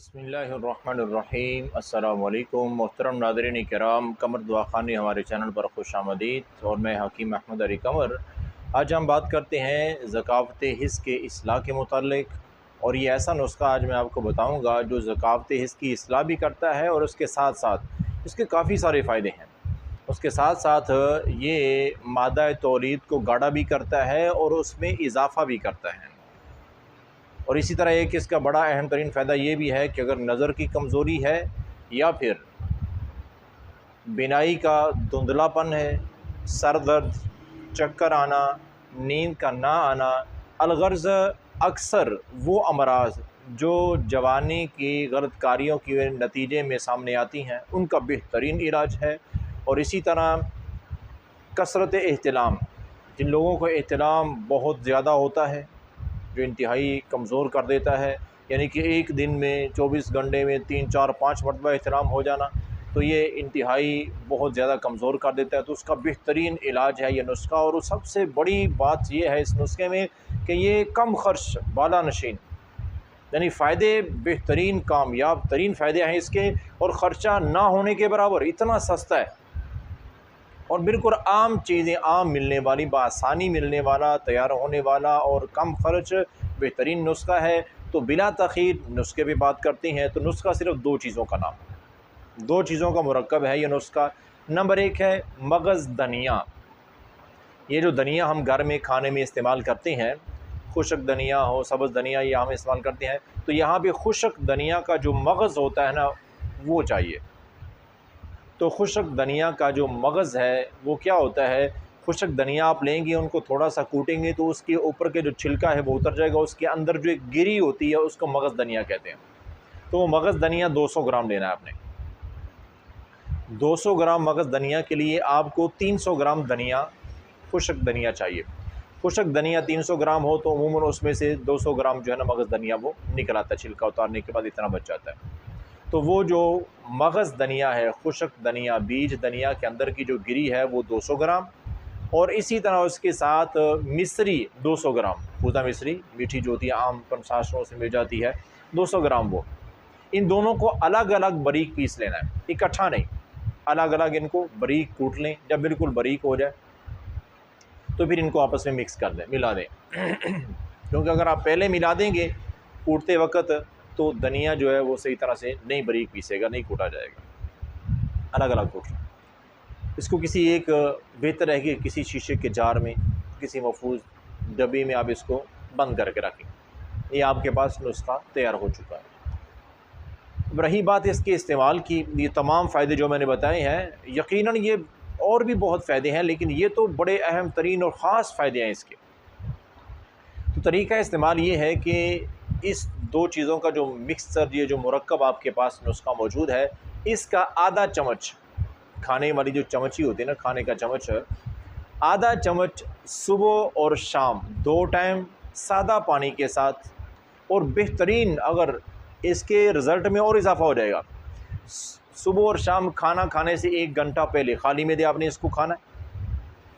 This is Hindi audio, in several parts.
बिस्मिल्लाहिर्रहमानिर्रहीम। अस्सलामु अलैकुम मोहतरम नाज़रीन किराम, कमर दुआ खानी हमारे चैनल पर खुशामदीद। और मैं हकीम अहमद अली कमर। आज हम बात करते हैं ज़कावत हिस्स के इस्लाह के मुतालिक। और ये ऐसा नुस्खा आज मैं आपको बताऊंगा जो ज़कावत हिस्स की इस्लाह भी करता है और उसके साथ साथ इसके काफ़ी सारे फ़ायदे हैं। उसके साथ साथ ये मादा तौलीद को गाढ़ा भी करता है और उसमें इजाफ़ा भी करता है। और इसी तरह एक इसका बड़ा अहम तरीन फ़ायदा ये भी है कि अगर नज़र की कमज़ोरी है या फिर बिनाई का धुंधलापन है, सर दर्द, चक्कर आना, नींद का ना आना, अलगर्ज़ अक्सर वो अमराज जो जवानी की गलतकारियों के नतीजे में सामने आती हैं, उनका बेहतरीन इलाज है। और इसी तरह कसरत एहतिलाम, जिन लोगों को एहतिलाम बहुत ज़्यादा होता है, जो इंतहाई कमज़ोर कर देता है, यानी कि एक दिन में 24 घंटे में 3 4 5 मरतबा एहतराम हो जाना, तो ये इंतहाई बहुत ज़्यादा कमज़ोर कर देता है। तो उसका बेहतरीन इलाज है ये नुस्खा। और सबसे बड़ी बात यह है इस नुस्खे में कि ये कम ख़र्च बाला नशीन, यानी फ़ायदे बेहतरीन कामयाब तरीन फ़ायदे हैं इसके, और ख़र्चा ना होने के बराबर, इतना सस्ता है और बिल्कुल आम चीज़ें आम मिलने वाली, बआसानी मिलने वाला, तैयार होने वाला और कम ख़र्च बेहतरीन नुस्खा है। तो बिला तख़ीर नुस्खे पे बात करते हैं। तो नुस्खा सिर्फ़ दो चीज़ों का नाम, दो चीज़ों का मुरक्कब है ये नुस्खा। नंबर एक है मगज़ धनिया। ये जो धनिया हम घर में खाने में इस्तेमाल करते हैं, खुशक धनिया हो, सब्ज़ धनिया, ये हम इस्तेमाल करते हैं। तो यहाँ पे खुशक धनिया का जो मगज़ होता है ना, वो चाहिए। तो खुशक धनिया का जो मगज़ है वो क्या होता है, खुशक धनिया आप लेंगे, उनको थोड़ा सा कूटेंगे तो उसके ऊपर के जो छिलका है वो उतर जाएगा। उसके अंदर जो एक गिरी होती है उसको मगज़ धनिया कहते हैं। तो वो मगज़ धनिया 200 ग्राम लेना है आपने। 200 ग्राम मगज़ धनिया के लिए आपको 300 ग्राम धनिया, खुशक धनिया चाहिए। खुशक धनिया 300 ग्राम हो तो अमूमन उसमें से 200 ग्राम जो है ना मगज़ धनिया वो निकल आता है, छिलका उतारने के बाद इतना बच जाता है। तो वो जो मगज़ धनिया है, खुशक धनिया, बीज धनिया के अंदर की जो गिरी है वो 200 ग्राम, और इसी तरह उसके साथ मिश्री 200 ग्राम, पूजा मिश्री मीठी जो होती है आम पंसाशों से मिल जाती है, 200 ग्राम वो। इन दोनों को अलग अलग बारीक पीस लेना है, इकट्ठा नहीं, अलग अलग इनको बारीक कूट लें। जब बिल्कुल बारीक हो जाए तो फिर इनको आपस में मिक्स कर दें, मिला दें क्योंकि अगर आप पहले मिला देंगे कूटते वक्त तो धनिया जो है वो सही तरह से नहीं बारीक पीसेगा, नहीं कूटा जाएगा। अलग अलग कूट लें इसको। किसी एक बेहतर है कि किसी शीशे के जार में, किसी महफूज डब्बी में आप इसको बंद करके रखें। ये आपके पास नुस्खा तैयार हो चुका है। अब रही बात इसके इस्तेमाल की, ये तमाम फ़ायदे जो मैंने बताए हैं, यकीनन ये और भी बहुत फ़ायदे हैं, लेकिन ये तो बड़े अहम तरीन और ख़ास फ़ायदे हैं इसके। तो तरीक़ा इस्तेमाल ये है कि इस दो चीज़ों का जो मिक्सचर, ये जो मुरक्कब आपके पास नुस्खा मौजूद है, इसका आधा चम्मच, खाने वाली जो चम्मची होती है ना, खाने का चम्मच, आधा चम्मच सुबह और शाम 2 टाइम सादा पानी के साथ, और बेहतरीन अगर इसके रिज़ल्ट में और इजाफ़ा हो जाएगा, सुबह और शाम खाना खाने से 1 घंटा पहले खाली में दे आपने इसको खाना है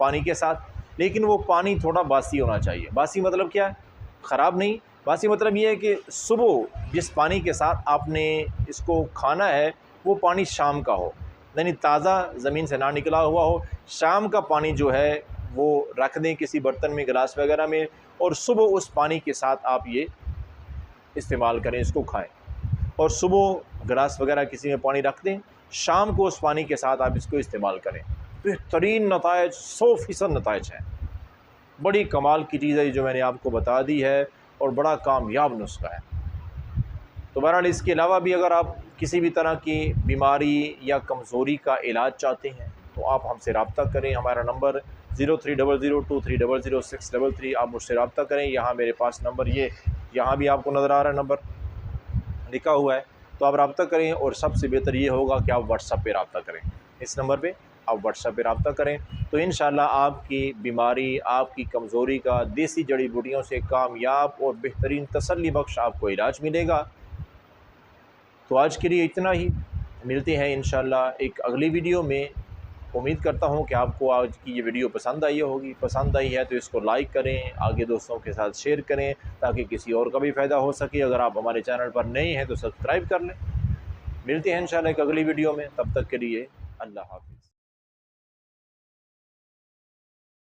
पानी के साथ। लेकिन वो पानी थोड़ा बासी होना चाहिए। बासी मतलब क्या है, ख़राब नहीं। बासी मतलब ये है कि सुबह जिस पानी के साथ आपने इसको खाना है वो पानी शाम का हो, यानी ताज़ा ज़मीन से ना निकला हुआ हो। शाम का पानी जो है वो रख दें किसी बर्तन में, गिलास वगैरह में, और सुबह उस पानी के साथ आप ये इस्तेमाल करें, इसको खाएं। और सुबह गिलास वगैरह किसी में पानी रख दें, शाम को उस पानी के साथ आप इसको इस्तेमाल करें। बेहतरीन नतायज, 100% नतायज हैं। बड़ी कमाल की चीज़ है जो मैंने आपको बता दी है, और बड़ा कामयाब नुस्खा है। तो बहरहाल इसके अलावा भी अगर आप किसी भी तरह की बीमारी या कमज़ोरी का इलाज चाहते हैं तो आप हमसे रब्ता करें। हमारा नंबर 030023000633, आप मुझसे रब्ता करें। यहाँ मेरे पास नंबर, ये यहाँ भी आपको नज़र आ रहा है नंबर लिखा हुआ है, तो आप रब्ता करें। और सबसे बेहतर ये होगा कि आप व्हाट्सएप पे रब्ता करें, इस नंबर पे आप व्हाट्सएप पे रब्ता करें। तो इंशाल्लाह आपकी बीमारी, आपकी कमज़ोरी का देसी जड़ी बूटियों से कामयाब और बेहतरीन तसल्ली बख्श आपको इलाज मिलेगा। तो आज के लिए इतना ही, मिलते हैं इंशाल्लाह एक अगली वीडियो में। उम्मीद करता हूँ कि आपको आज की ये वीडियो पसंद आई होगी। पसंद आई है तो इसको लाइक करें, आगे दोस्तों के साथ शेयर करें ताकि किसी और का भी फ़ायदा हो सके। अगर आप हमारे चैनल पर नए हैं तो सब्सक्राइब कर लें। मिलते हैं इंशाल्लाह एक अगली वीडियो में, तब तक के लिए अल्लाह हाफ़िज़।